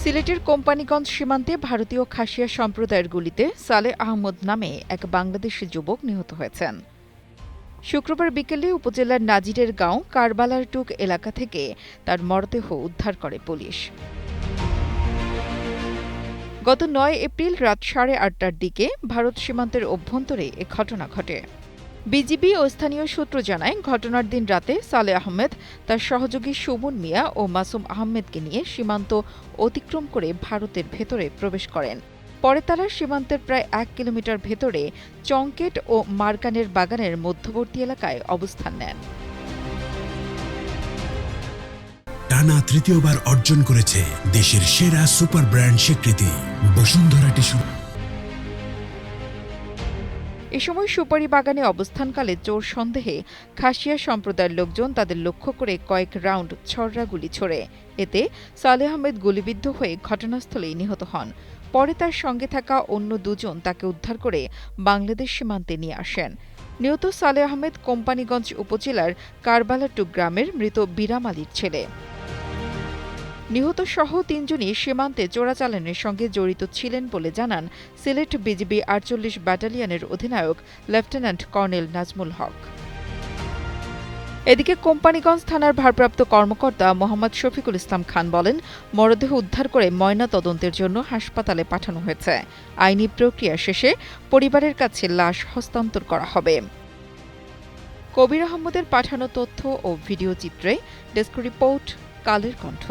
সিলেটের কোম্পানিগঞ্জ সীমান্তে ভারতীয় খাসিয়া সম্প্রদায়ের গুলিতে সালেহ আহমদ নামে এক বাংলাদেশি যুবক নিহত হয়েছেন। শুক্রবার বিকেলে উপজেলার নাজিরের গাঁও কারবালার টুক এলাকা থেকে তার মরদেহ উদ্ধার করে পুলিশ। গত ৯ এপ্রিল রাত ৮:৩০টার দিকে ভারত সীমান্তের অভ্যন্তরে এ ঘটনা ঘটে। বিজিবি ও স্থানীয় সূত্র জানায়, ঘটনার দিন রাতে সালেহ আহমেদ তার সহযোগী সুমন মিয়া ও মাসুম আহমেদকে নিয়ে সীমান্ত অতিক্রম করে ভারতের ভেতরে প্রবেশ করেন। পরে তারা সীমান্তের প্রায় ১ কিলোমিটার ভেতরে চংকেট ও মারকানের বাগানের মধ্যবর্তী এলাকায় অবস্থান নেন। টানা তৃতীয়বার অর্জন করেছে দেশের সেরা সুপার ব্র্যান্ড স্বীকৃতি বসুন্ধরা টিস্যু। এ সময় সুপারি বাগানে অবস্থানকালে চোর সন্দেহে খাসিয়া সম্প্রদায়ের লোকজন তাদের লক্ষ্য করে কয়েক রাউন্ড ছররা গুলি ছোড়ে। এতে সালেহ আহমেদ গুলিবিদ্ধ হয়ে ঘটনাস্থলেই নিহত হন। পরে তার সঙ্গে থাকা অন্য দুজন তাকে উদ্ধার করে বাংলাদেশ সীমান্তে নিয়ে আসেন। নিহত সালেহ আহমেদ কোম্পানিগঞ্জ উপজেলার কারবালাটুক গ্রামের মৃত বিরাম আলীর ছেলে। নিহত সহ ৩ জনই সীমান্তে চোরাচালানের সঙ্গে জড়িত ছিলেন বলে জানান সিলেট বিজিবি ৪৮ ব্যাটালিয়নের অধিনায়ক লেফটেন্যান্ট কর্নেল নাজমুল হক। এদিকে কোম্পানিগঞ্জ থানার ভারপ্রাপ্ত কর্মকর্তা মোহাম্মদ শফিকুল ইসলাম খান বলেন, মরদেহ উদ্ধার করে ময়না তদন্তের জন্য হাসপাতালে পাঠানো হয়েছে। আইনি প্রক্রিয়া শেষে পরিবারের কাছে লাশ হস্তান্তর করা হবে। কবির আহমদের পাঠানো তথ্য ও ভিডিও চিত্রে ডেস্ক রিপোর্ট, কালের কণ্ঠ।